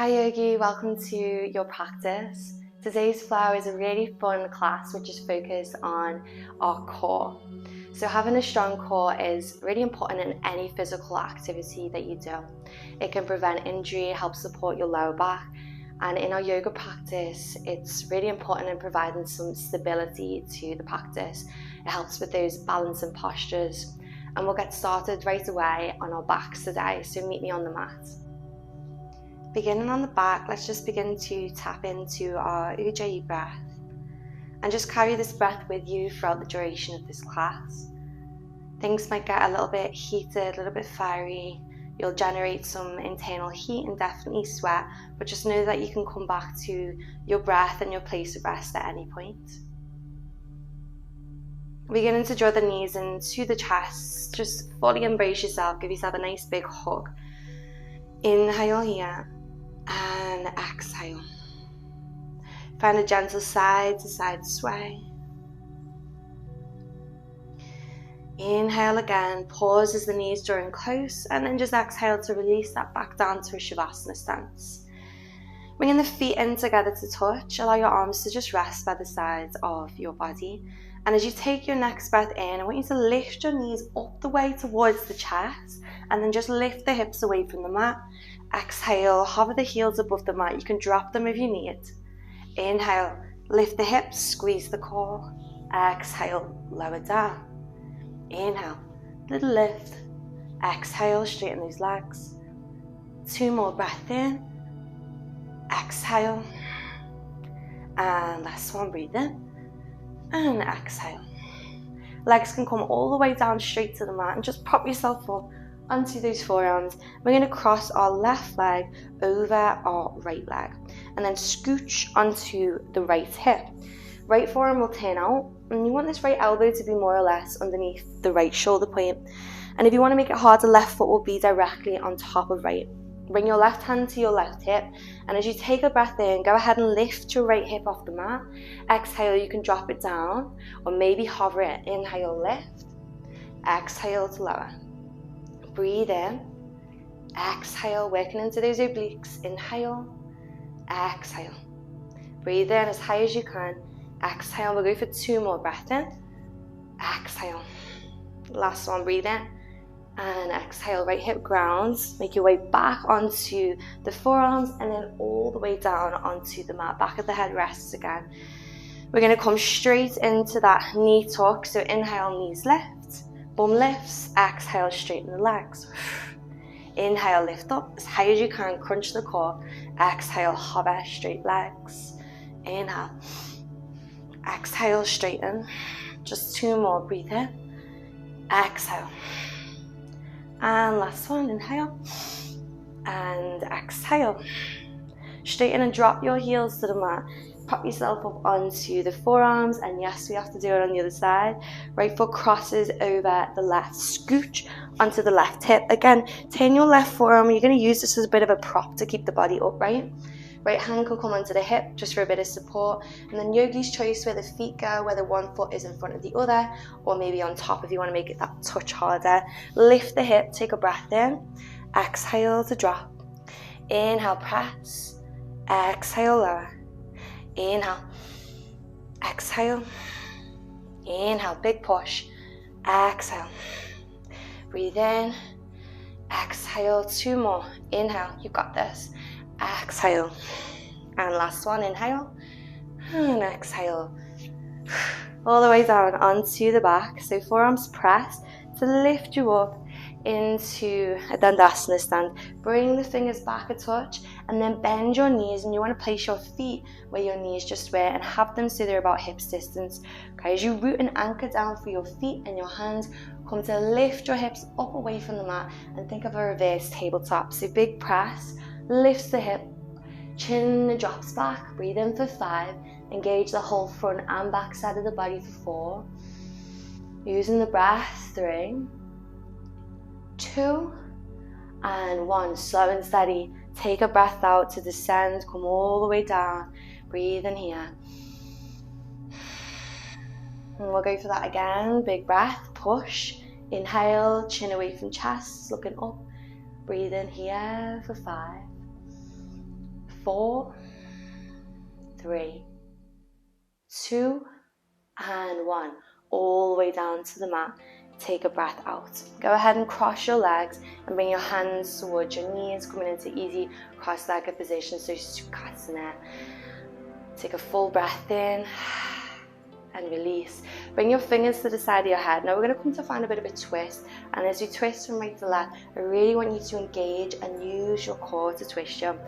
Hi Yogi, welcome to your practice. Today's flow is a really fun class which is focused on our core. So having a strong core is really important in any physical activity that you do. It can prevent injury, help support your lower back, and in our yoga practice it's really important in providing some stability to the practice. It helps with those balance and postures, and we'll get started right away on our backs today, so meet me on the mat. Beginning on the back, let's just begin to tap into our Ujjayi breath and just carry this breath with you throughout the duration of this class. Things might get a little bit heated, a little bit fiery. You'll generate some internal heat and definitely sweat, but just know that you can come back to your breath and your place of rest at any point. Beginning to draw the knees into the chest, just fully embrace yourself, give yourself a nice big hug. Inhale here. And exhale. Find a gentle side to side sway. Inhale again, pause as the knees draw in close, and then just exhale to release that back down to a Savasana stance. Bringing the feet in together to touch, allow your arms to just rest by the sides of your body. And as you take your next breath in, I want you to lift your knees up the way towards the chest, and then just lift the hips away from the mat. Exhale, hover the heels above the mat. You can drop them if you need. Inhale, lift the hips, squeeze the core. Exhale, lower down. Inhale, little lift. Exhale, straighten those legs. 2 more breath in. Exhale. And last one, breathe in. And exhale. Legs can come all the way down straight to the mat and just prop yourself up onto those forearms. We're going to cross our left leg over our right leg and then scooch onto the right hip. Right forearm will turn out, and you want this right elbow to be more or less underneath the right shoulder point. And if you want to make it harder, left foot will be directly on top of right. Bring your left hand to your left hip, and as you take a breath in, go ahead and lift your right hip off the mat. Exhale, you can drop it down or maybe hover it. Inhale, lift. Exhale to lower. Breathe in. Exhale, working into those obliques. Inhale. Exhale. Breathe in as high as you can. Exhale, we'll go for 2 more breaths in. Exhale. Last one, breathe in. And exhale, right hip grounds. Make your way back onto the forearms and then all the way down onto the mat. Back of the head rests again. We're going to come straight into that knee tuck. So inhale, knees lift. Bum lifts. Exhale, straighten the legs. Inhale, lift up as high as you can. Crunch the core. Exhale, hover, straight legs. Inhale. Exhale, straighten. Just 2 more. Breathe in. Exhale. And last one. Inhale. And exhale. Straighten and drop your heels to the mat. Prop yourself up onto the forearms, and yes, we have to do it on the other side. Right foot crosses over the left, scooch onto the left hip. Again, turn your left forearm. You're going to use this as a bit of a prop to keep the body upright. Right hand can come onto the hip just for a bit of support, and then yogi's choice where the feet go, whether one foot is in front of the other or maybe on top if you want to make it that touch harder. Lift the hip, take a breath in. Exhale to drop. Inhale, press. Exhale, lower. Inhale, exhale, inhale, big push, exhale, breathe in, exhale, 2 more, inhale, you got this, exhale, and last one, inhale, and exhale, all the way down onto the back, so forearms press to lift you up into a Dandasana stand. Bring the fingers back a touch and then bend your knees, and you want to place your feet where your knees just were and have them so they're about hips distance. Okay, as you root and anchor down for your feet and your hands, come to lift your hips up away from the mat and think of a reverse tabletop. So big press, lifts the hip, chin drops back, breathe in for 5, engage the whole front and back side of the body for 4, using the breath, 3, 2, and 1. Slow and steady. Take a breath out to descend, come all the way down. Breathe in here. And we'll go for that again. Big breath, push. Inhale, chin away from chest, looking up. Breathe in here for 5, 4, 3, 2, and 1. All the way down to the mat. Take a breath out. Go ahead and cross your legs and bring your hands towards your knees, coming into easy cross-legged position, so Sukhasana. Take a full breath in and release. Bring your fingers to the side of your head. Now we're going to come to find a bit of a twist, and as you twist from right to left, I really want you to engage and use your core to twist you.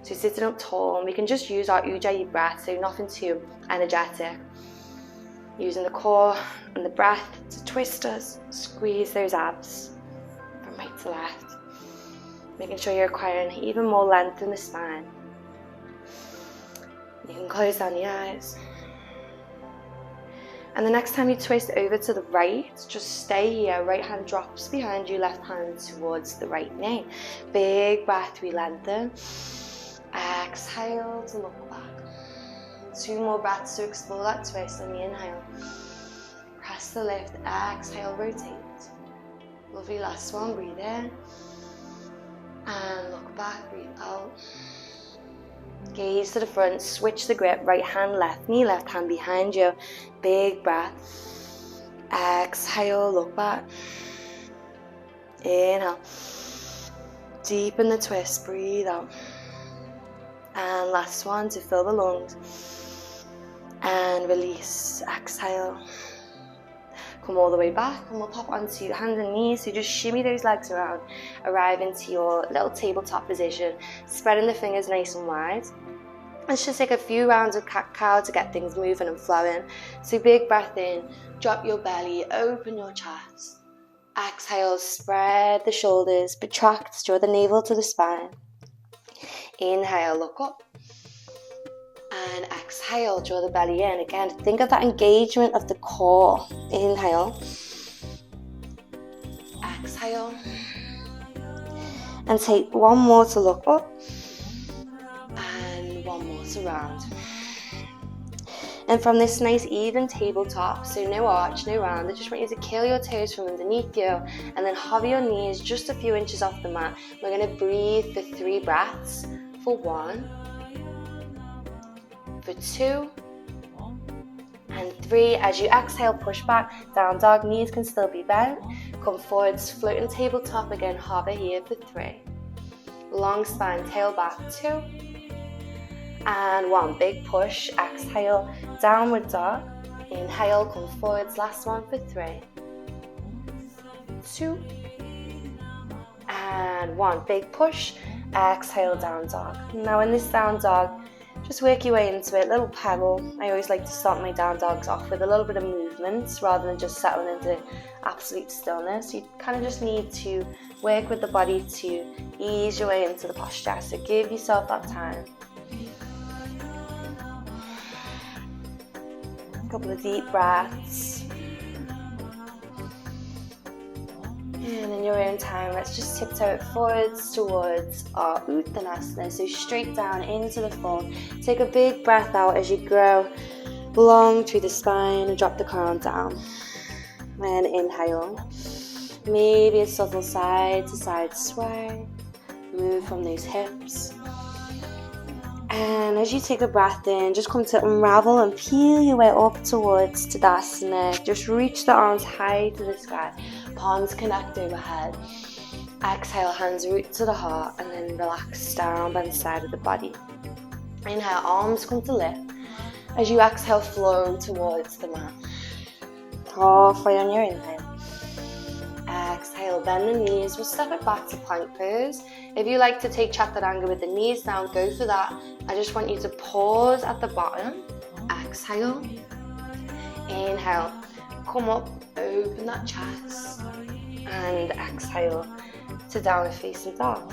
So sitting up tall, and we can just use our Ujjayi breath, so nothing too energetic. Using the core and the breath to twist us, squeeze those abs from right to left. Making sure you're acquiring even more length in the spine. You can close down the eyes. And the next time you twist over to the right, just stay here. Right hand drops behind you, left hand towards the right knee. Big breath, we lengthen. Exhale to look back. 2 more breaths to explore that twist on the inhale. Press the lift, exhale, rotate. Lovely, last one, breathe in. And look back, breathe out. Gaze to the front, switch the grip, right hand, left knee, left hand behind you. Big breath. Exhale, look back. Inhale. Deepen the twist, breathe out. And last one to fill the lungs. And release, exhale. Come all the way back, and we'll pop onto hands and knees. So just shimmy those legs around, arrive into your little tabletop position, spreading the fingers nice and wide. Let's just take a few rounds of cat-cow to get things moving and flowing. So big breath in, drop your belly, open your chest. Exhale, spread the shoulders, protract, draw the navel to the spine. Inhale, look up. And exhale, draw the belly in. Again, think of that engagement of the core. Inhale. Exhale. And take one more to look up. And one more to round. And from this nice even tabletop, so no arch, no round, I just want you to curl your toes from underneath you and then hover your knees just a few inches off the mat. We're going to breathe for 3 breaths. For 1, for 2, and 3. As you exhale, push back, down dog, knees can still be bent. Come forwards, floating tabletop again, hover here for 3. Long spine, tail back, 2. And 1, big push, exhale, downward dog. Inhale, come forwards, last one for 3. 2. And 1, big push. Exhale, down dog. Now in this down dog, just work your way into it, little pedal. I always like to start my down dogs off with a little bit of movement rather than just settling into absolute stillness. You kind of just need to work with the body to ease your way into the posture. So give yourself that time. A couple of deep breaths. And in your own time, let's just tiptoe it forwards towards our Uttanasana. So straight down into the fold. Take a big breath out as you grow long through the spine and drop the crown down. And inhale. Maybe a subtle side to side sway. Move from those hips. And as you take a breath in, just come to unravel and peel your way up towards Tadasana. Just reach the arms high to the sky. Palms connect overhead. Exhale, hands root to the heart, and then relax down by the side of the body. Inhale, arms come to lift. As you exhale, flow towards the mat. Halfway on your inhale. Exhale, bend the knees. We'll step it back to plank pose. If you like to take chaturanga with the knees down, go for that. I just want you to pause at the bottom. Exhale. Inhale. Come up, open that chest. And exhale to downward facing dog.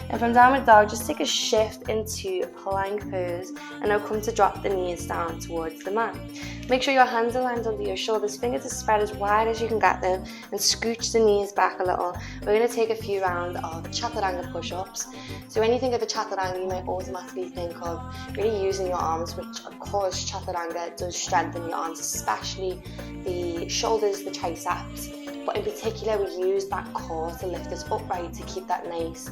And from downward dog, just take a shift into plank pose, and now come to drop the knees down towards the mat. Make sure your hands are lined under your shoulders, fingers are spread as wide as you can get them, and scooch the knees back a little. We're going to take a few rounds of chaturanga push-ups. So when you think of a chaturanga, you might automatically think of really using your arms, which of course chaturanga does strengthen your arms, especially the shoulders, the triceps. But in particular, we use that core to lift us upright to keep that nice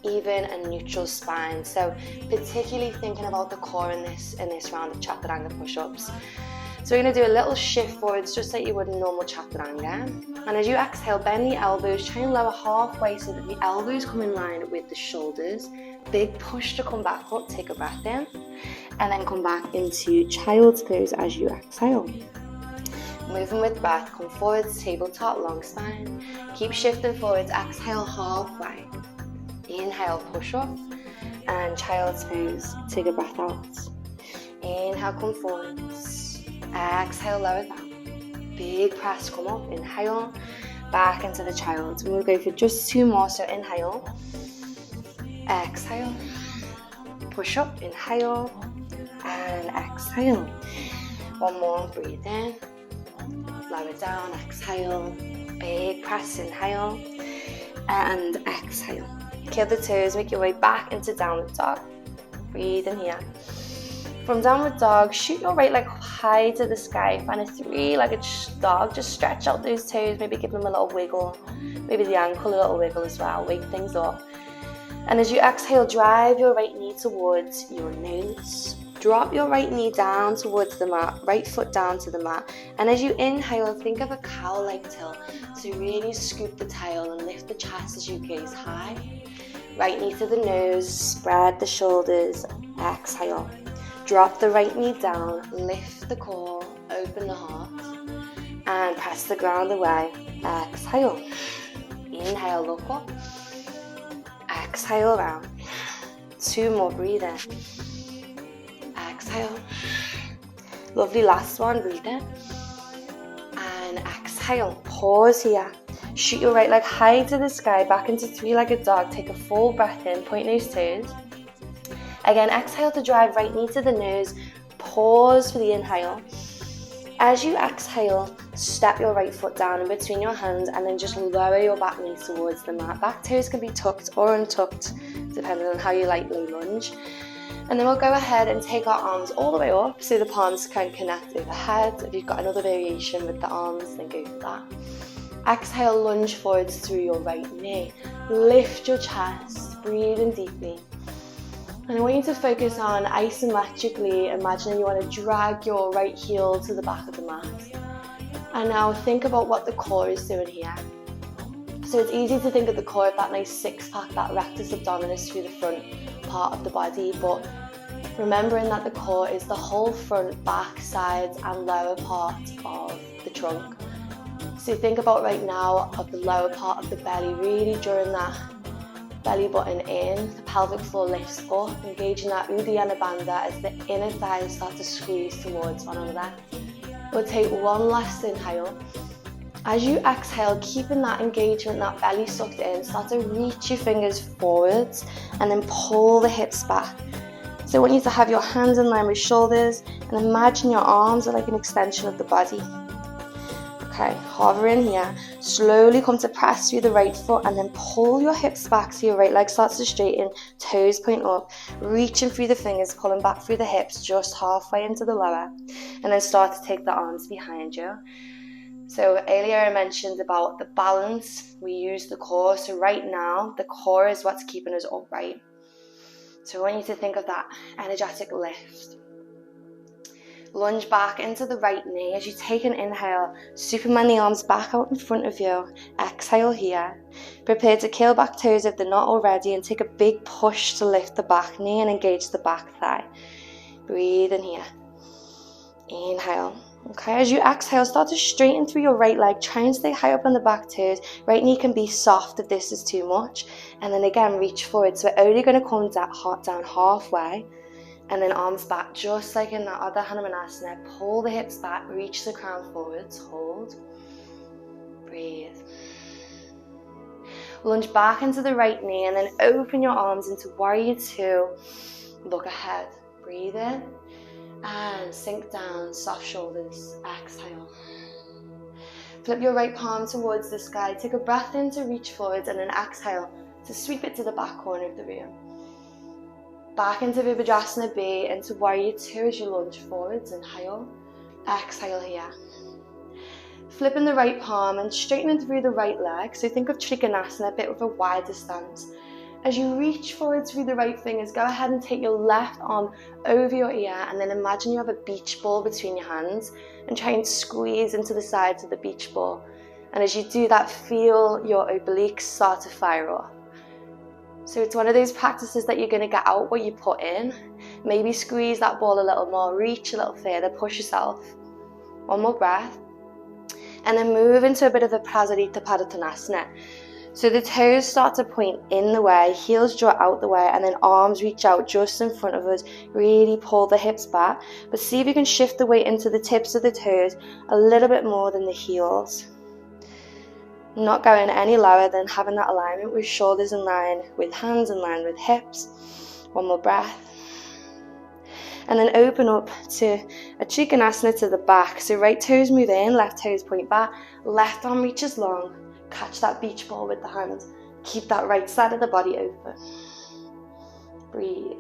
even a neutral spine. So particularly thinking about the core in this round of chaturanga push-ups. So we're going to do a little shift forwards just like you would in normal chaturanga. And as you exhale, bend the elbows, try and lower halfway so that the elbows come in line with the shoulders. Big push to come back up, take a breath in, and then come back into child's pose as you exhale. Moving with breath, come forwards, tabletop, long spine. Keep shifting forwards, exhale halfway. Inhale, push up, and child's pose, take a breath out. Inhale, come forwards. Exhale, lower down. Big press, come up, inhale, back into the child. We'll go for just 2 more, so inhale, exhale, push up, inhale, and exhale. 1 more, breathe in, lower down, exhale, big press, inhale, and exhale. Kill the toes, make your way back into downward dog. Breathe in here. From downward dog, shoot your right leg high to the sky. Find a 3-legged dog. Just stretch out those toes, maybe give them a little wiggle. Maybe the ankle a little wiggle as well. Wake things up. And as you exhale, drive your right knee towards your nose. Drop your right knee down towards the mat, right foot down to the mat. And as you inhale, think of a cow-like tilt. So really scoop the tail and lift the chest as you gaze high. Right knee to the nose, spread the shoulders, exhale. Drop the right knee down, lift the core, open the heart, and press the ground away. Exhale. Inhale, look up. Exhale, round. 2 more, breathe in. Exhale. Lovely, last one, breathe in. And exhale, pause here. Shoot your right leg high to the sky, back into 3-legged dog. Take a full breath in, point those toes. Again, exhale to drive right knee to the nose. Pause for the inhale. As you exhale, step your right foot down in between your hands and then just lower your back knee towards the mat. Back toes can be tucked or untucked, depending on how you lightly lunge. And then we'll go ahead and take our arms all the way up so the palms can connect overhead. If you've got another variation with the arms, then go for that. Exhale, lunge forwards through your right knee. Lift your chest, breathe in deeply. And I want you to focus on isometrically imagining you want to drag your right heel to the back of the mat. And now think about what the core is doing here. So it's easy to think of the core of that nice six-pack, that rectus abdominis through the front part of the body, but remembering that the core is the whole front, back, sides and lower part of the trunk. So think about right now of the lower part of the belly, really during that belly button in, the pelvic floor lifts up, engaging that Uddiyana Bandha as the inner thighs start to squeeze towards one another. We'll take 1 last inhale. As you exhale, keeping that engagement, that belly sucked in, start to reach your fingers forwards and then pull the hips back. So I want you to have your hands in line with shoulders and imagine your arms are like an extension of the body. Okay, hover in here, slowly come to press through the right foot and then pull your hips back so your right leg starts to straighten, toes point up, reaching through the fingers, pulling back through the hips just halfway into the lower, and then start to take the arms behind you. So earlier I mentioned about the balance, we use the core, so right now the core is what's keeping us upright. So I want you to think of that energetic lift. Lunge back into the right knee. As you take an inhale, Superman the arms back out in front of you. Exhale here. Prepare to curl back toes if they're not already and take a big push to lift the back knee and engage the back thigh. Breathe in here. Inhale. Okay, as you exhale, start to straighten through your right leg. Try and stay high up on the back toes. Right knee can be soft if this is too much. And then again, reach forward. So we're only going to come down halfway. And then arms back, just like in that other Hanumanasana. Pull the hips back, reach the crown forwards, hold, breathe. Lunge back into the right knee and then open your arms into Warrior 2. Look ahead, breathe in and sink down, soft shoulders, exhale. Flip your right palm towards the sky, take a breath in to reach forwards and then exhale to sweep it to the back corner of the room. Back into Vibhajasana B, into Warrior 2 as you lunge forwards, inhale, exhale here. Flipping the right palm and straightening through the right leg, so think of Trikonasana, a bit with a wider stance. As you reach forward through the right fingers, go ahead and take your left arm over your ear, and then imagine you have a beach ball between your hands and try and squeeze into the sides of the beach ball. And as you do that, feel your obliques start to fire up. So it's one of those practices that you're going to get out what you put in. Maybe squeeze that ball a little more, reach a little further, push yourself. One more breath. And then move into a bit of a Prasarita Padottanasana. So the toes start to point in the way, heels draw out the way, and then arms reach out just in front of us. Really pull the hips back, but see if you can shift the weight into the tips of the toes a little bit more than the heels. Not going any lower than having that alignment with shoulders in line, with hands in line with hips. One more breath. And then open up to a Trikonasana to the back. So right toes move in, left toes point back, left arm reaches long. Catch that beach ball with the hands. Keep that right side of the body open. Breathe.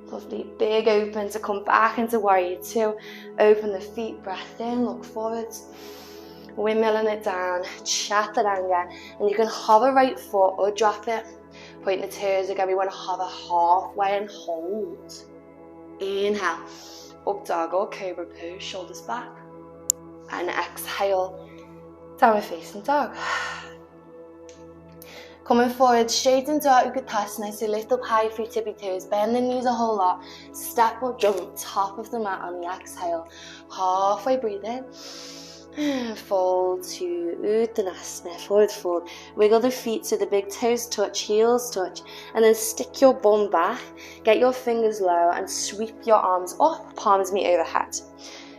Lovely, big open to come back into warrior two. Open the feet, breath in, look forwards. Windmilling it down, chaturanga. And you can hover right foot or drop it. Point the toes again, we want to hover halfway and hold. Inhale. Up dog or cobra pose, shoulders back. And exhale, downward facing dog. Coming forward, straight into our Utkatasana, so lift up high through tippy toes, bend the knees a whole lot, step up, jump top of the mat on the exhale. Halfway breathe in. Fold to Uttanasana, forward fold. Wiggle the feet so the big toes touch, heels touch, and then stick your bum back, get your fingers low and sweep your arms up, palms meet overhead.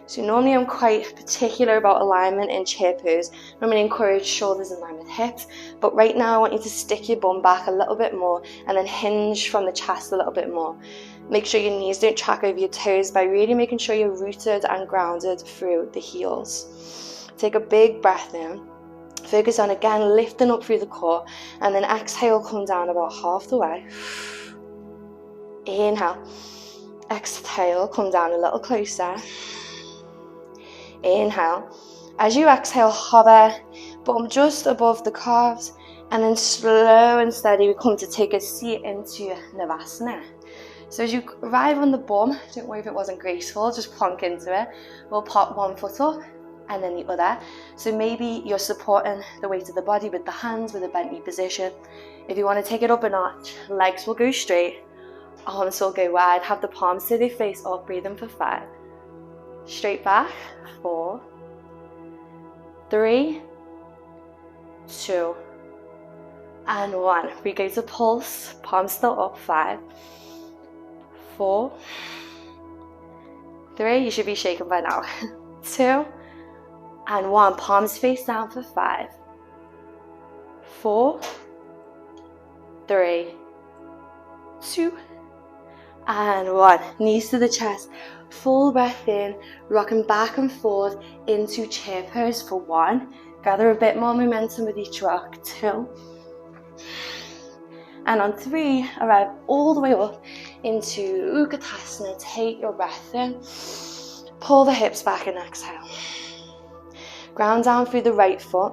So normally I'm quite particular about alignment in chair pose. Normally encourage shoulders in line with hips, but right now I want you to stick your bum back a little bit more and then hinge from the chest a little bit more. Make sure your knees don't track over your toes by really making sure you're rooted and grounded through the heels. Take a big breath in. Focus on again lifting up through the core, and then exhale, come down about half the way. Inhale. Exhale, come down a little closer. Inhale. As you exhale, hover, bum just above the calves, and then slow and steady we come to take a seat into Navasana. So as you arrive on the bum, don't worry if it wasn't graceful, just plonk into it. We'll pop one foot up and then the other. So maybe you're supporting the weight of the body with the hands with a bent knee position. If you want to take it up a notch, legs will go straight, arms will go wide, have the palms so they face up, breathe in for 5. Straight back, 4, 3, 2, and 1. We go to pulse, palms still up, 5, 4, 3, you should be shaken by now, 2, and 1, palms face down for 5, 4, 3, 2, and 1. Knees to the chest, full breath in, rocking back and forth into chair pose for 1. Gather a bit more momentum with each rock, 2. And on 3, arrive all the way up into Utkatasana. Take your breath in, pull the hips back and exhale. Ground down through the right foot,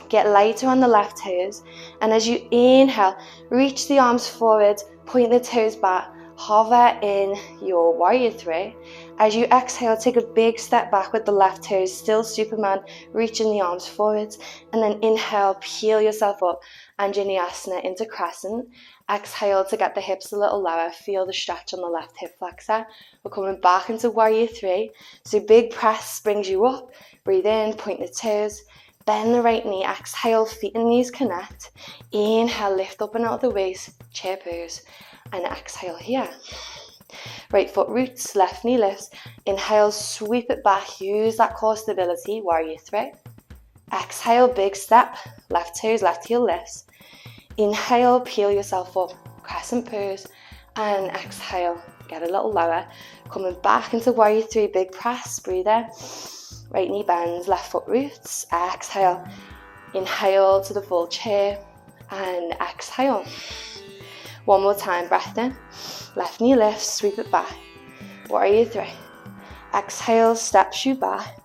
get lighter on the left toes, and as you inhale, reach the arms forward, point the toes back, hover in your warrior 3. As you exhale, take a big step back with the left toes, still Superman, reaching the arms forwards, and then inhale, peel yourself up, Anjaneyasana into crescent. Exhale to get the hips a little lower, feel the stretch on the left hip flexor. We're coming back into warrior 3, so big press brings you up, breathe in, point the toes, bend the right knee, exhale, feet and knees connect, inhale, lift up and out of the waist, chair pose, and exhale here. Right foot roots, left knee lifts, inhale, sweep it back, use that core stability, warrior 3. Exhale, big step, left toes, left heel lifts. Inhale, peel yourself up, crescent pose, and exhale, get a little lower. Coming back into warrior 3, big press, breathe in. Right knee bends, left foot roots, exhale. Inhale to the full chair, and exhale. One more time, breath in, left knee lifts, sweep it back. Warrior 3. Exhale, steps you back.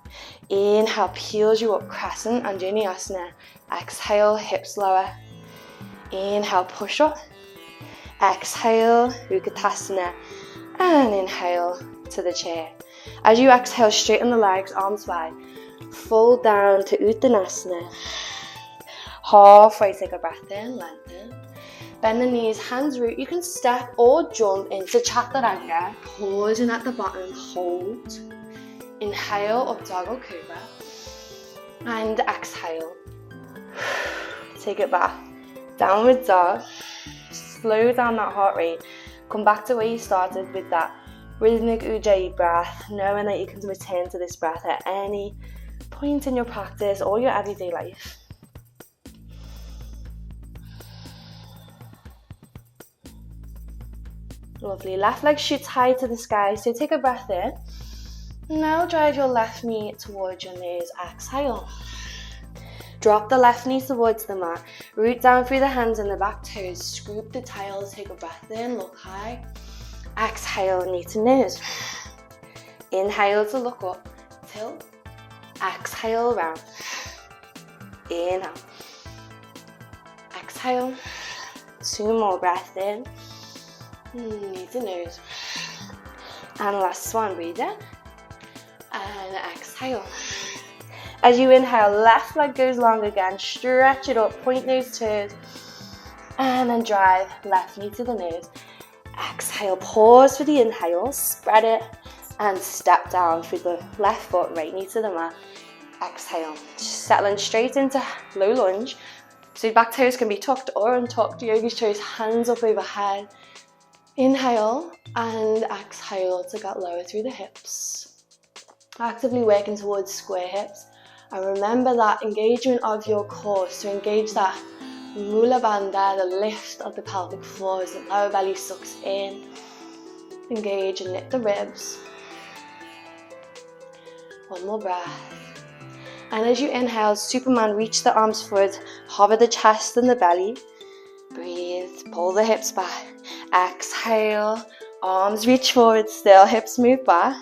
Inhale, peels you up, crescent and Vinyasa. Exhale, hips lower. Inhale, push up. Exhale, Utkatasana. And inhale to the chair. As you exhale, straighten the legs, arms wide. Fold down to Uttanasana. Halfway, take a breath in, lengthen. Bend the knees, hands root. You can step or jump into Chaturanga. Pausing at the bottom, hold. Inhale, up dog or cobra. And exhale. Take it back. Downward dog. Slow down that heart rate. Come back to where you started with that rhythmic Ujjayi breath, knowing that you can return to this breath at any point in your practice or your everyday life. Lovely. Left leg shoots high to the sky, so take a breath in. Now drive your left knee towards your nose. Exhale. Drop the left knee towards the mat. Root down through the hands and the back toes. Scoop the tails. Take a breath in. Look high. Exhale, knee to nose. Inhale to look up. Tilt. Exhale, round. Inhale. Exhale. 2 more breaths in. Knee to nose. And last one, breathe in. And exhale. As you inhale, left leg goes long again. Stretch it up, point those toes. And then drive left knee to the nose. Exhale, pause for the inhale, spread it, and step down through the left foot, right knee to the mat. Exhale, settling straight into low lunge. So back toes can be tucked or untucked. Yogi's choice, hands up overhead. Inhale and exhale to get lower through the hips. Actively working towards square hips. And remember that engagement of your core, so engage that Mula Bandha, the lift of the pelvic floor as the lower belly sucks in. Engage and knit the ribs. One more breath. And as you inhale, Superman, reach the arms forward, hover the chest and the belly. Breathe, pull the hips back. Exhale, arms reach forward still, hips move back.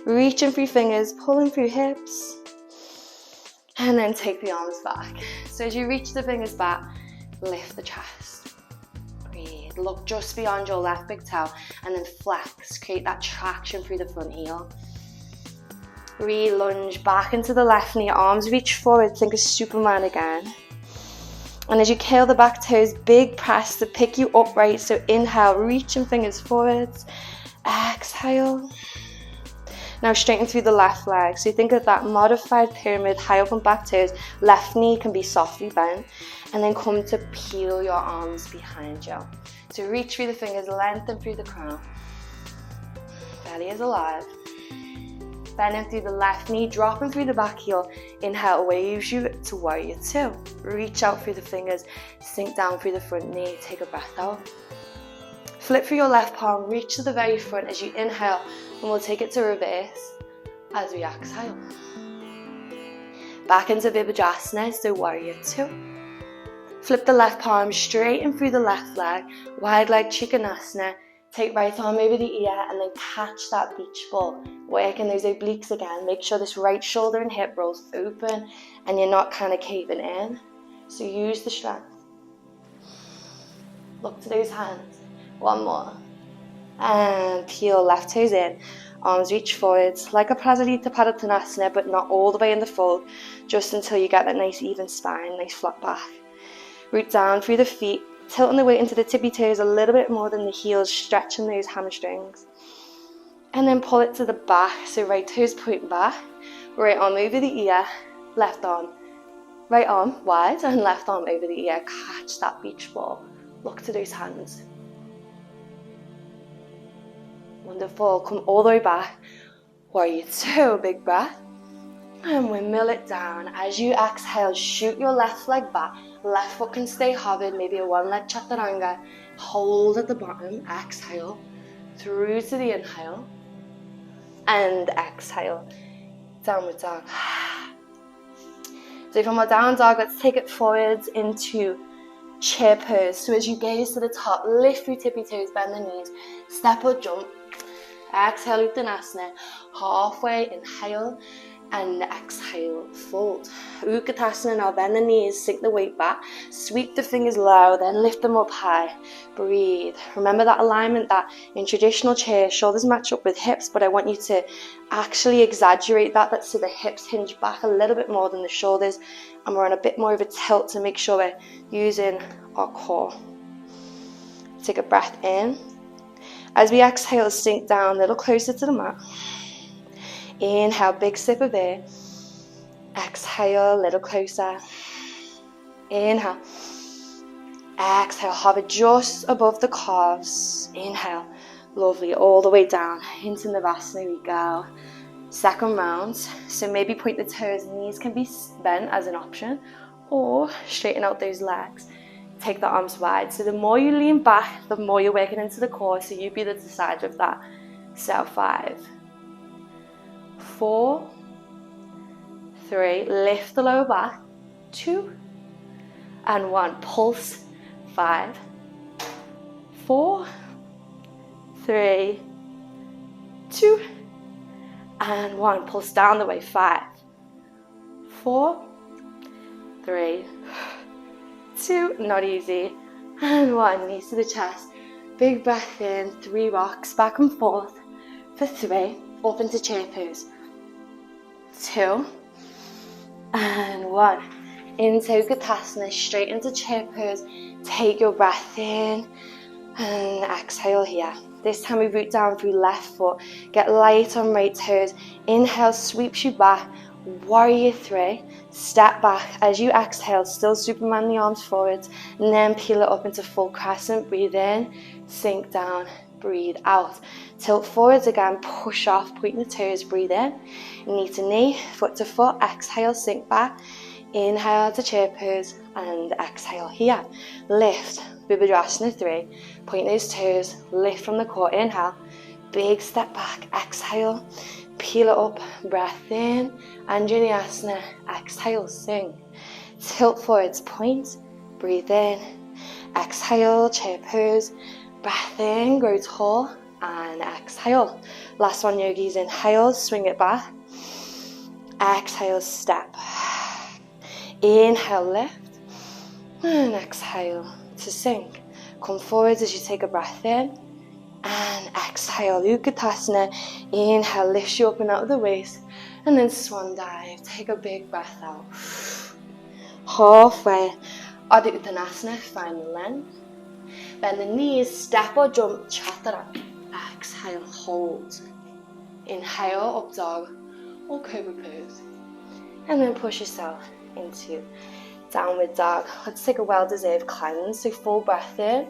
Reaching through fingers, pulling through hips. And then take the arms back. So as you reach the fingers back, lift the chest. Breathe, look just beyond your left big toe and then flex, create that traction through the front heel. Re-lunge back into the left knee, arms reach forward, think of Superman again. And as you curl the back toes, big press to pick you upright. So inhale, reaching fingers forwards. Exhale. Now straighten through the left leg. So you think of that modified pyramid, high up on back toes. Left knee can be softly bent. And then come to peel your arms behind you. So reach through the fingers, lengthen through the crown. Belly is alive. Bending through the left knee, dropping through the back heel. Inhale, waves you to warrior two. Reach out through the fingers, sink down through the front knee. Take a breath out. Flip through your left palm, reach to the very front as you inhale, and we'll take it to reverse as we exhale. Back into Vibhajasana, so warrior two. Flip the left palm straight in through the left leg, wide leg Trikonasana. Take right arm over the ear and then catch that beach ball. Working those obliques again. Make sure this right shoulder and hip rolls open and you're not kind of caving in. So use the strength. Look to those hands. One more. And peel left toes in. Arms reach forwards like a Prasarita Padottanasana, but not all the way in the fold. Just until you get that nice even spine, nice flat back. Root down through the feet. Tilting the weight into the tippy toes a little bit more than the heels, stretching those hamstrings. And then pull it to the back, so right toes point back, right arm over the ear, left arm, right arm wide and left arm over the ear. Catch that beach ball. Look to those hands. Wonderful. Come all the way back. Warrior two, big breath. And windmill it down. As you exhale, shoot your left leg back. Left foot can stay hovered, maybe a one-leg chaturanga. Hold at the bottom, exhale. Through to the inhale. And exhale. Downward dog. So from our down dog, let's take it forwards into chair pose. So as you gaze to the top, lift through tippy toes, bend the knees. Step or jump. Exhale, Uttanasana. Halfway, inhale. and exhale, fold. Utkatasana. Now bend the knees, sink the weight back, sweep the fingers low, then lift them up high. Breathe. Remember that alignment that in traditional chair, shoulders match up with hips, but I want you to actually exaggerate that so the hips hinge back a little bit more than the shoulders, and we're on a bit more of a tilt to make sure we're using our core. Take a breath in. As we exhale, sink down a little closer to the mat. Inhale, big sip of air. Exhale, a little closer. Inhale. Exhale, hover just above the calves. Inhale, lovely, all the way down into Savasana we go. Second round, so maybe point the toes, knees can be bent as an option, or straighten out those legs. Take the arms wide. So the more you lean back, the more you're working into the core, so you be the decider of that. So 5, 4, 3, lift the lower back, 2, and 1, pulse, 5, 4, 3, 2, and 1, pulse down the way, 5, 4, 3, 2, not easy, and 1, knees to the chest, big breath in, 3 rocks, back and forth, for 3, up into chair pose, 2, and 1, into Utkatasana, straight into chair pose, take your breath in, and exhale here. This time we root down through left foot, get light on right toes, inhale sweeps you back, warrior 3, step back, as you exhale, still Superman the arms forward, and then peel it up into full crescent, breathe in, sink down, breathe out, tilt forwards again, push off, point the toes, breathe in, knee to knee, foot to foot, exhale, sink back, inhale to chair pose, and exhale here, lift, Virabhadrasana 3, point those toes, lift from the core, inhale, big step back, exhale, peel it up, breath in, Anjaneyasana, exhale, sink, tilt forwards, point, breathe in, exhale, chair pose, breath in, grow tall, and exhale. Last one, yogis, inhale, swing it back, exhale, step, inhale, lift, and exhale to sink. Come forwards as you take a breath in, and exhale, Utkatasana, inhale, lifts you up and out of the waist, and then swan dive, take a big breath out, halfway, Adho Uttanasana, find the length, bend the knees, step or jump, chaturanga, exhale, hold, inhale, up dog, or cobra pose, and then push yourself into downward dog. Let's take a well-deserved cleanse, so full breath in,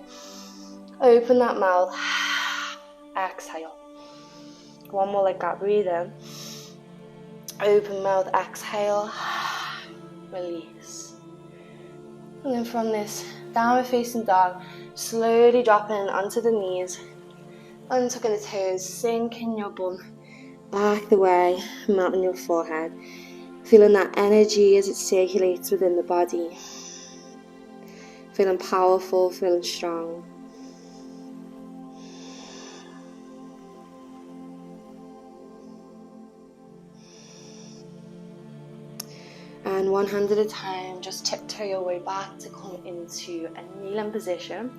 open that mouth, exhale, one more like that, breathe in, open mouth, exhale, release, and then from this downward facing dog, slowly dropping onto the knees, untucking the toes, sinking your bum back the way, melting your forehead, feeling that energy as it circulates within the body, feeling powerful, feeling strong. And one hand at a time, just tiptoe your way back to come into a kneeling position,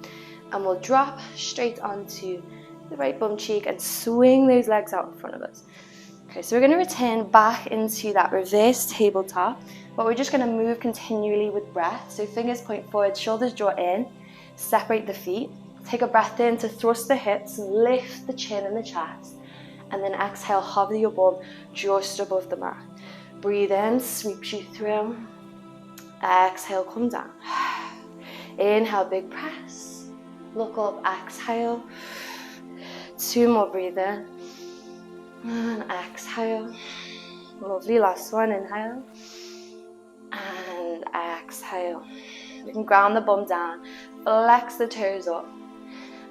and we'll drop straight onto the right bum cheek and swing those legs out in front of us. Okay, so we're going to return back into that reverse tabletop, but we're just going to move continually with breath. So fingers point forward, shoulders draw in, separate the feet, take a breath in to thrust the hips, lift the chin and the chest, and then exhale, hover your bum just above the mat. Breathe in, sweeps you through, exhale, come down. Inhale, big press, look up, exhale, 2 more, breathe in, and exhale, lovely, last one, inhale, and exhale. You can ground the bum down, flex the toes up,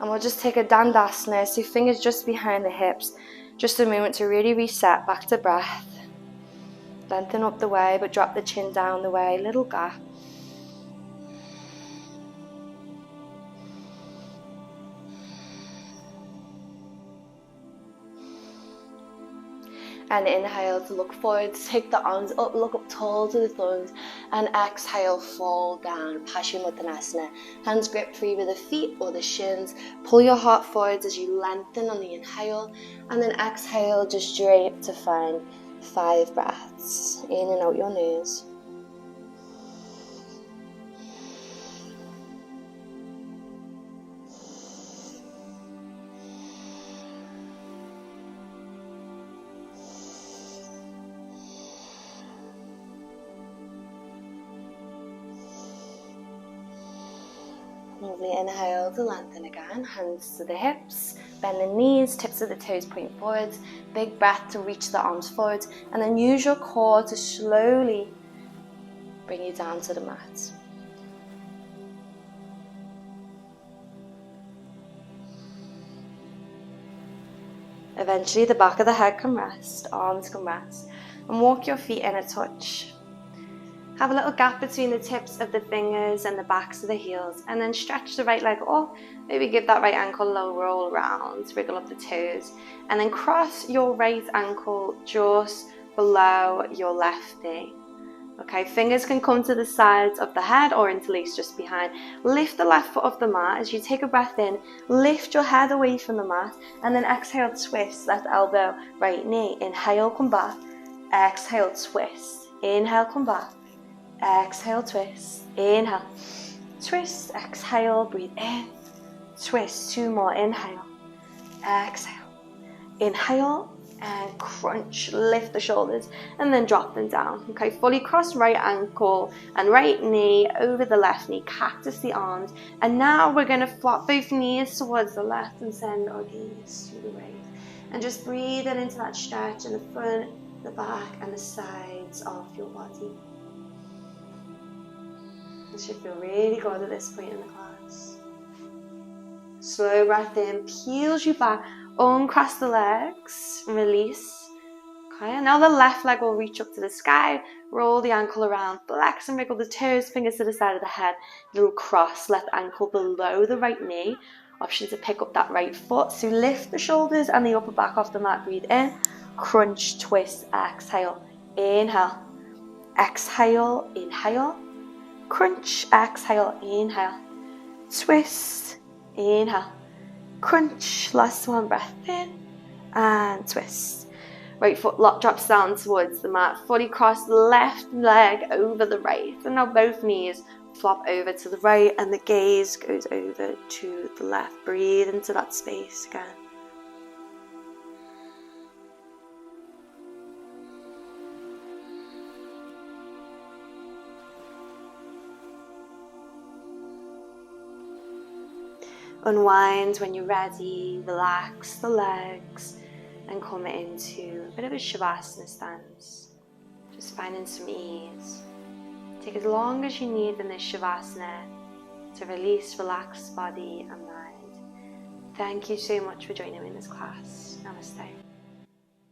and we'll just take a dandasana, so fingers just behind the hips, just a moment to really reset, back to breath, lengthen up the way, but drop the chin down the way, little gap. And inhale to look forward, take the arms up, look up tall to the thumbs, and exhale, fall down, Paschimottanasana. Hands grip free with the feet or the shins. Pull your heart forwards as you lengthen on the inhale, and then exhale, just drape to find 5 breaths. In and out your nose. Lovely, inhale to lengthen again, hands to the hips, bend the knees, tips of the toes point forwards, big breath to reach the arms forwards, and then use your core to slowly bring you down to the mat. Eventually the back of the head can rest, arms can rest, and walk your feet in a touch. Have a little gap between the tips of the fingers and the backs of the heels, and then stretch the right leg up. Maybe give that right ankle a little roll around, wriggle up the toes, and then cross your right ankle just below your left knee. Okay, fingers can come to the sides of the head or interlace just behind. Lift the left foot off the mat as you take a breath in, lift your head away from the mat, and then exhale, twist, left elbow, right knee. Inhale, come back, exhale, twist, inhale, come back. Exhale, twist, inhale, twist, exhale, breathe in, twist, 2 more, inhale, exhale, inhale, and crunch, lift the shoulders, and then drop them down. Okay, fully cross right ankle and right knee over the left knee, cactus the arms, and now we're going to flop both knees towards the left and send our gaze to the right, and just breathe it into that stretch in the front, the back, and the sides of your body. This should feel really good at this point in the class. Slow breath in, peels you back, uncross the legs, release. Okay, and now the left leg will reach up to the sky, roll the ankle around, flex and wriggle the toes, fingers to the side of the head, little cross, left ankle below the right knee. Option to pick up that right foot, so lift the shoulders and the upper back off the mat, breathe in, crunch, twist, exhale, inhale, exhale, inhale, crunch, exhale, inhale, twist, inhale, crunch, last one, breath in, and twist. Right foot drops down towards the mat, fully cross the left leg over the right, and now both knees flop over to the right, and the gaze goes over to the left. Breathe into that space again. Unwind when you're ready, relax the legs and come into a bit of a Savasana stance. Just finding some ease. Take as long as you need in this Savasana to release, relax body and mind. Thank you so much for joining me in this class. Namaste.